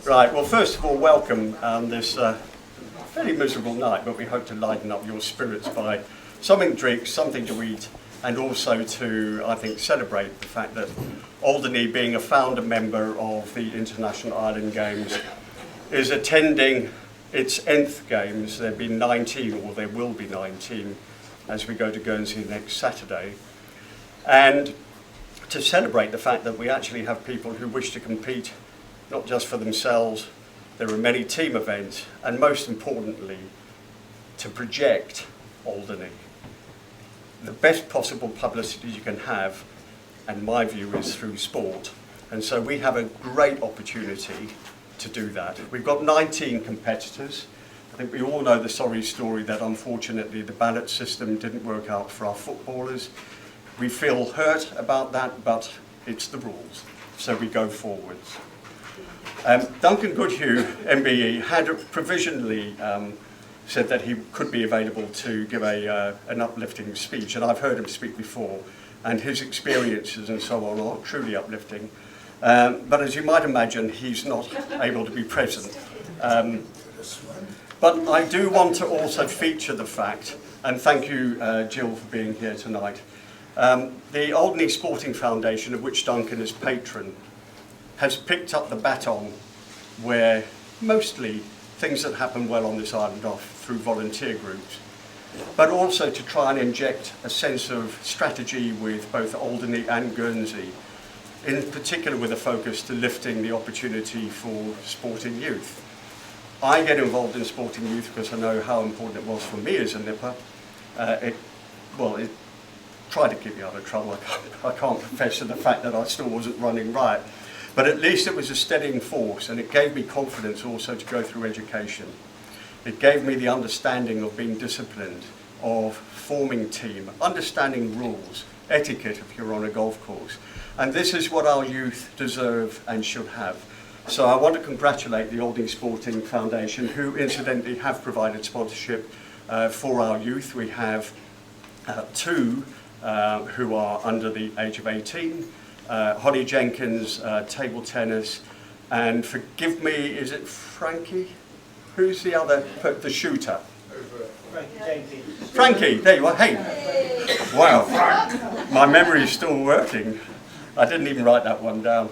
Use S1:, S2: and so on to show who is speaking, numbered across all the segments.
S1: Right, well, first of all, welcome on this fairly miserable night, but we hope to lighten up your spirits by something to drink, something to eat, and also to, I think, celebrate the fact that Alderney, being a founder member of the International Island Games, is attending its nth games. There have been 19, or there will be 19, as we go to Guernsey next Saturday. And to celebrate the fact that we actually have people who wish to compete not just for themselves, there are many team events, and most importantly, to project Alderney. The best possible publicity you can have, and my view, is through sport. And so we have a great opportunity to do that. We've got 19 competitors. I think we all know the sorry story that unfortunately the ballot system didn't work out for our footballers. We feel hurt about that, but it's the rules, so we go forwards. Duncan Goodhue, MBE, had provisionally said that he could be available to give an uplifting speech, and I've heard him speak before, and his experiences and so on are truly uplifting. But as you might imagine, he's not able to be present. But I do want to also feature the fact, and thank you, Jill, for being here tonight. The Alderney Sporting Foundation, of which Duncan is patron, has picked up the baton where mostly things that happen well on this island are through volunteer groups, but also to try and inject a sense of strategy with both Alderney and Guernsey, in particular with a focus to lifting the opportunity for sporting youth. I get involved in sporting youth because I know how important it was for me as a nipper. It tried to keep me out of trouble. I can't confess to the fact that I still wasn't running right. But at least it was a steadying force, and it gave me confidence also to go through education. It gave me the understanding of being disciplined, of forming team, understanding rules, etiquette if you're on a golf course. And this is what our youth deserve and should have. So I want to congratulate the Alderney Sporting Foundation, who incidentally have provided sponsorship for our youth. We have two who are under the age of 18. Holly Jenkins, table tennis, and forgive me, is it Frankie? Who's the other, the shooter? Frankie, there you are. Hey, wow, my memory is still working. I didn't even write that one down.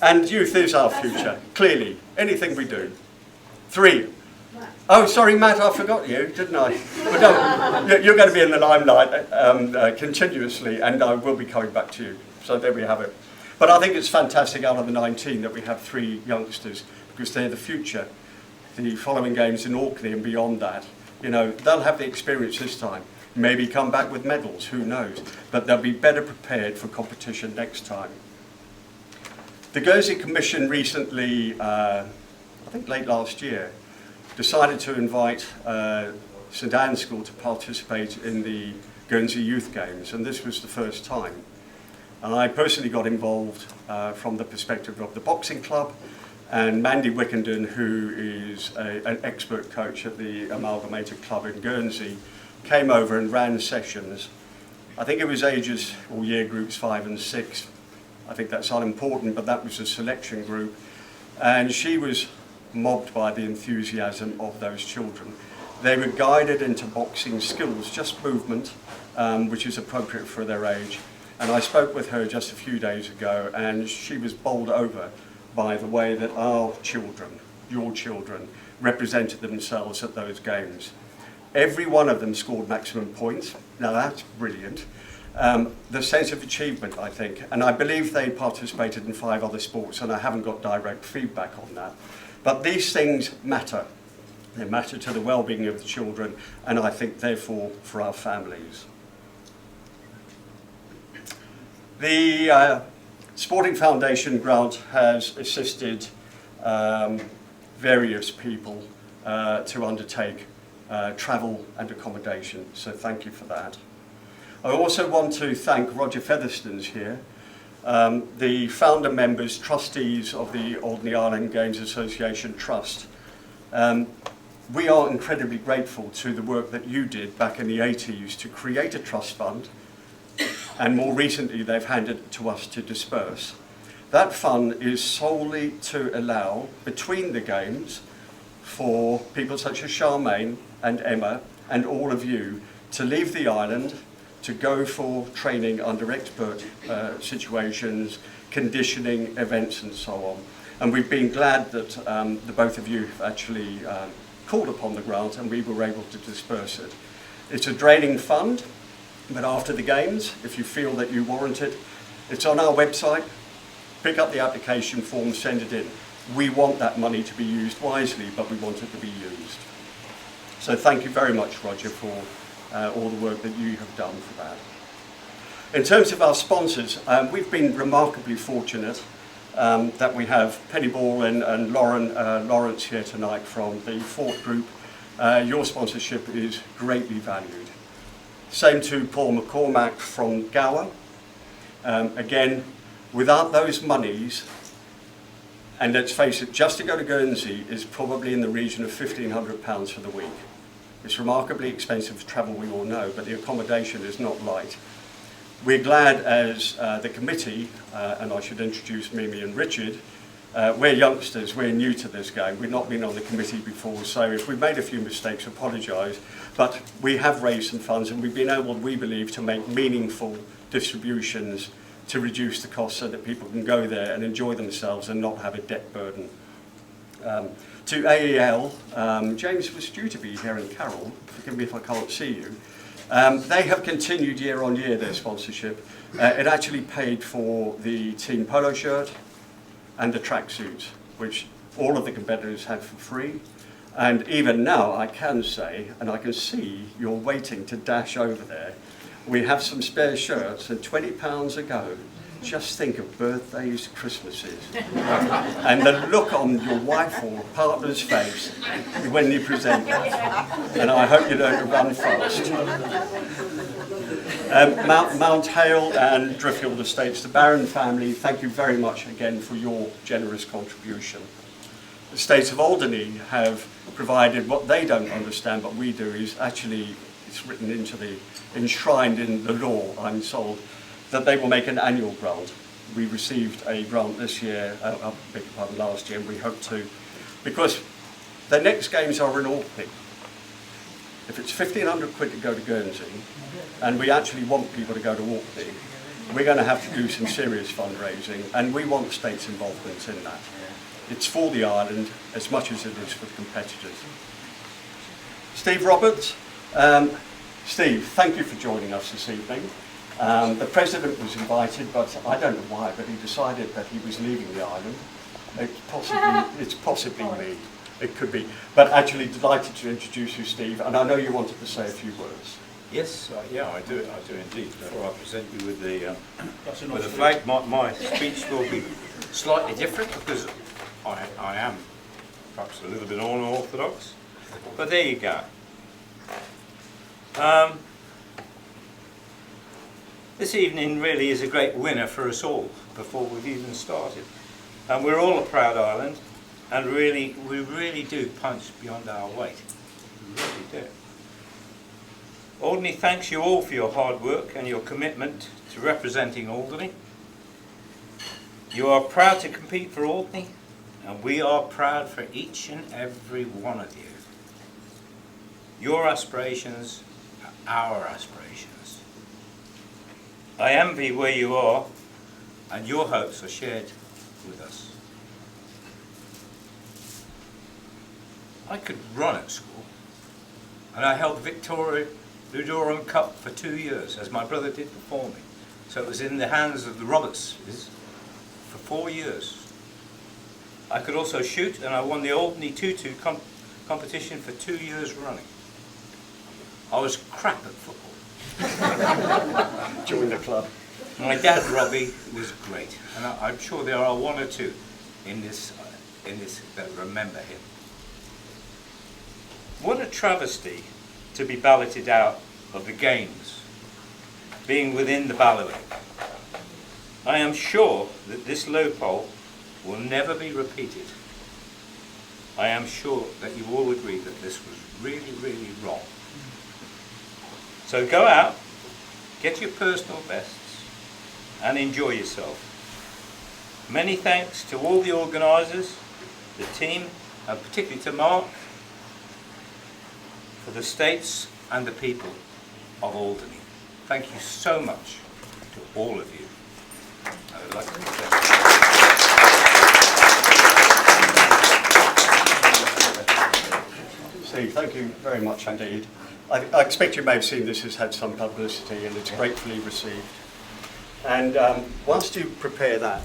S1: And youth is our future, clearly, anything we do. 3. Oh, sorry, Matt, I forgot you, didn't I? But no, you're going to be in the limelight continuously, and I will be coming back to you. So there we have it. But I think it's fantastic out of the 19 that we have 3 youngsters, because they're the future. The following games in Alderney and beyond that, you know, they'll have the experience this time. Maybe come back with medals, who knows? But they'll be better prepared for competition next time. The Guernsey Commission recently, I think late last year, decided to invite St Anne's School to participate in the Guernsey Youth Games, and this was the first time. And I personally got involved from the perspective of the boxing club, and Mandy Wickenden, who is an expert coach at the Amalgamated Club in Guernsey, came over and ran sessions. I think it was ages or year groups 5 and 6. I think that's unimportant, but that was a selection group, and she was mobbed by the enthusiasm of those children. They were guided into boxing skills, just movement, which is appropriate for their age. And I spoke with her just a few days ago, and she was bowled over by the way that our children, your children, represented themselves at those games. Every one of them scored maximum points. Now that's brilliant. The sense of achievement, I think, and I believe they participated in 5 other sports, and I haven't got direct feedback on that. But these things matter. They matter to the well-being of the children, and I think, therefore, for our families. The Sporting Foundation grant has assisted various people to undertake travel and accommodation, so thank you for that. I also want to thank Roger Featherstone's here, the founder members, trustees of the Alderney Island Games Association Trust. We are incredibly grateful to the work that you did back in the 80s to create a trust fund, and more recently they've handed it to us to disperse. That fund is solely to allow, between the games, for people such as Charmaine and Emma and all of you to leave the island, to go for training under expert situations, conditioning events and so on. And we've been glad that the both of you have actually called upon the grant and we were able to disperse it. It's a draining fund, but after the games, if you feel that you warrant it, it's on our website. Pick up the application form, send it in. We want that money to be used wisely, but we want it to be used. So thank you very much, Roger, for all the work that you have done for that. In terms of our sponsors, we've been remarkably fortunate that we have Penny Ball and Lawrence here tonight from the Fort Group. Your sponsorship is greatly valued. Same to Paul McCormack from Gower. Again, without those monies, and let's face it, just to go to Guernsey is probably in the region of £1,500 for the week. It's remarkably expensive travel, we all know, but the accommodation is not light. We're glad as the committee, and I should introduce Mimi and Richard, we're youngsters, we're new to this game, we've not been on the committee before, so if we've made a few mistakes, apologise, but we have raised some funds and we've been able, we believe, to make meaningful distributions to reduce the cost so that people can go there and enjoy themselves and not have a debt burden. To AEL, James was due to be here, and Carol, forgive me if I can't see you. They have continued year on year their sponsorship. It actually paid for the team polo shirt and the tracksuits, which all of the competitors had for free. And even now I can say, and I can see you're waiting to dash over there, we have some spare shirts and £20 a go. Just think of birthdays, Christmases, and the look on your wife or partner's face when you present that. And I hope you don't run fast. Mount Hale and Driffield Estates, the Barron family, thank you very much again for your generous contribution. The Estates of Alderney have provided what they don't understand, but we do, is actually, it's written into the, enshrined in the law, I'm told, that they will make an annual grant. We received a grant this year, I beg your pardon, last year, and we hope to, because the next games are in Albany. If it's £1,500 to go to Guernsey, and we actually want people to go to Albany, we're going to have to do some serious fundraising, and we want the state's involvement in that. It's for the island as much as it is for the competitors. Steve Roberts. Steve, thank you for joining us this evening. The President was invited, but I don't know why, but he decided that he was leaving the island. It's possibly me. It could be. But actually delighted to introduce you, Steve, and I know you wanted to say a few words.
S2: Yes, yeah, I do indeed. Before I present you with the flag, my speech will be slightly different because I am perhaps a little bit unorthodox. But there you go. This evening really is a great winner for us all before we've even started. And we're all a proud island, and we really do punch beyond our weight. We really do. Alderney thanks you all for your hard work and your commitment to representing Alderney. You are proud to compete for Alderney, and we are proud for each and every one of you. Your aspirations are our aspirations. I envy where you are, and your hopes are shared with us. I could run at school, and I held Victoria Ludorum Cup for 2 years, as my brother did before me. So it was in the hands of the Robertses for 4 years. I could also shoot, and I won the Alderney 2-2 competition for 2 years running. I was crap at football.
S1: Join the club.
S2: My dad, Robbie, was great, and I'm sure there are one or two in this that remember him. What a travesty to be balloted out of the games, being within the bailiwick. I am sure that this loophole will never be repeated. I am sure that you all agree that this was really, really wrong. So go out, get your personal bests, and enjoy yourself. Many thanks to all the organisers, the team, and particularly to Mark, for the states and the people of Alderney. Thank you so much to all of you. I would like to
S1: Steve, thank you very much indeed. I expect you may have seen this has had some publicity and it's gratefully received. And whilst you prepare that,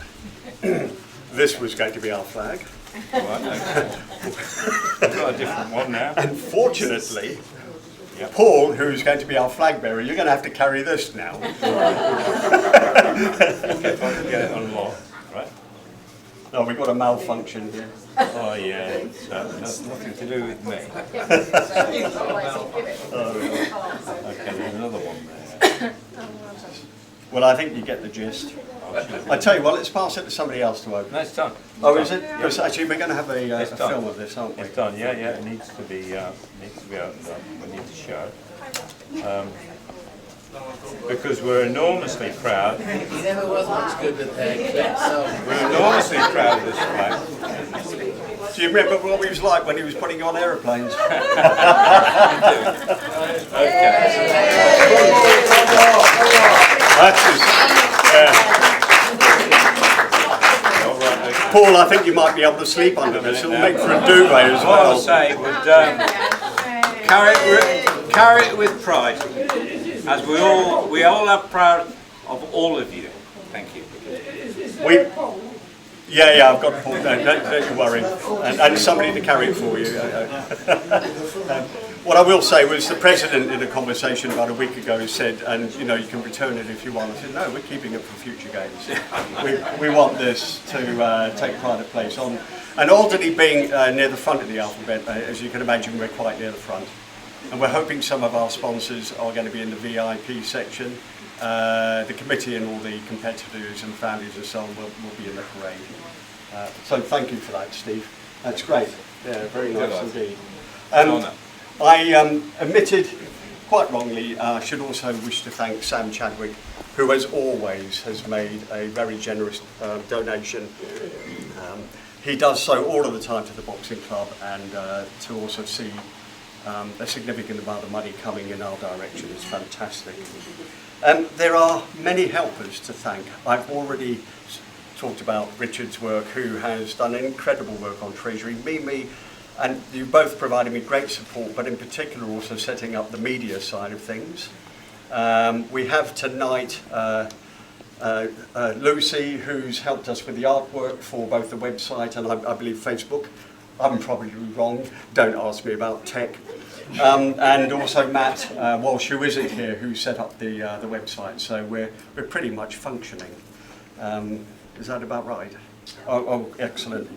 S1: this was going to be our flag.
S2: Right, I've got a different one now.
S1: Unfortunately,
S2: Yep.
S1: Paul, who's going to be our flag bearer, you're going to have to carry this now.
S2: Okay, if I can get it unlocked, right?
S1: Oh, we've got a malfunction here.
S2: Oh yeah, so that's nothing to do with me. Okay, there's another one there.
S1: Well, I think you get the gist. I tell you what, let's pass it to somebody else to open.
S2: No, it's done.
S1: Oh, is it? Because actually, we're going to have a film of this, aren't we?
S2: It's done, yeah, it needs to be opened up. We need to show. Because we're enormously proud.
S3: He never was much good with clips, so.
S2: We're enormously proud of this flag.
S1: Do you remember what he was like when he was putting on aeroplanes? Paul, I think you might be able to sleep under this. It'll make for a duvet as
S2: What I'll
S1: well.
S2: say would carry it with pride, as we all are proud of all of you. Thank you.
S1: Yeah, I've got Paul. Don't you worry, and somebody to carry it for you. What I will say was the president in a conversation about a week ago said, and you know, you can return it if you want. I said, no, we're keeping it for future games. We want this to take pride of place on. And Alderney being near the front of the alphabet, as you can imagine, we're quite near the front. And we're hoping some of our sponsors are going to be in the VIP section. The committee and all the competitors and families and so on will be in the parade. So thank you for that, Steve. That's great. Yeah, very nice indeed. I omitted, quite wrongly, I should also wish to thank Sam Chadwick, who as always has made a very generous donation. He does so all of the time to the boxing club and to also see a significant amount of money coming in our direction is fantastic. There are many helpers to thank. I've already talked about Richard's work, who has done incredible work on Treasury. Mimi, and you both provided me great support, but in particular also setting up the media side of things. We have tonight Lucy, who's helped us with the artwork for both the website and I believe Facebook. I'm probably wrong, don't ask me about tech. And also Matt Walsh, who isn't here, who set up the website. So we're pretty much functioning. Is that about right? Oh, excellent.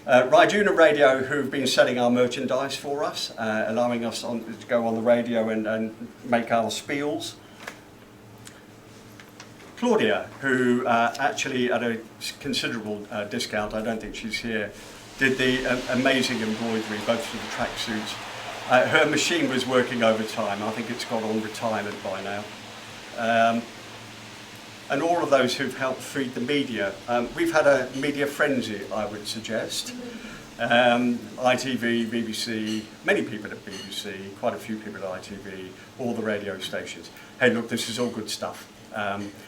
S1: Ryduna Radio, who've been selling our merchandise for us, allowing us to go on the radio and make our spiels. Claudia, who actually at a considerable discount, I don't think she's here, did the amazing embroidery, both for the tracksuits. Her machine was working overtime. I think it's got on retirement by now. And all of those who've helped feed the media. We've had a media frenzy, I would suggest. ITV, BBC, many people at BBC, quite a few people at ITV, all the radio stations. Hey, look, this is all good stuff.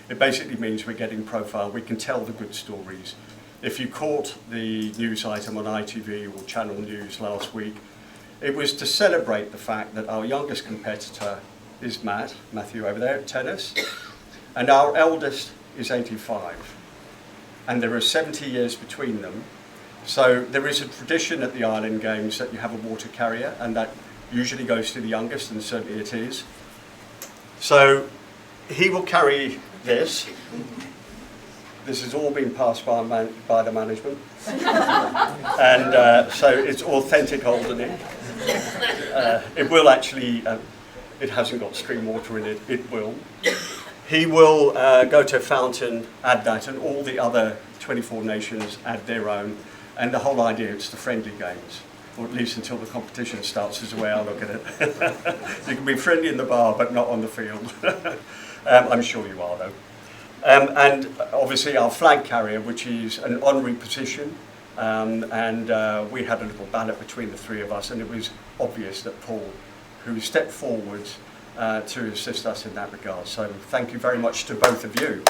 S1: It basically means we're getting profile. We can tell the good stories. If you caught the news item on ITV or Channel News last week, it was to celebrate the fact that our youngest competitor is Matthew over there at tennis, and our eldest is 85. And there are 70 years between them. So there is a tradition at the Island Games that you have a water carrier, and that usually goes to the youngest, and certainly it is. So he will carry this. This has all been passed by the management. And so it's authentic Alderney. It will actually, it hasn't got stream water in it, it will. He will go to a fountain, add that, and all the other 24 nations add their own. And the whole idea is the friendly games, or at least until the competition starts is the way I look at it. You can be friendly in the bar, but not on the field. I'm sure you are, though. And obviously our flag carrier, which is an honorary position. We had a little ballot between the three of us, and it was obvious that Paul, who stepped forward to assist us in that regard. So thank you very much to both of you.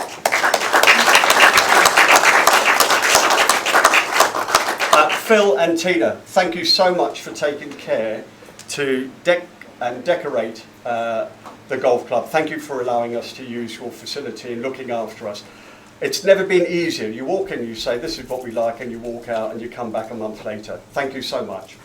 S1: Phil and Tina, thank you so much for taking care to deck and decorate the golf club. Thank you for allowing us to use your facility and looking after us. It's never been easier. You walk in, you say, this is what we like, and you walk out and you come back a month later. Thank you so much.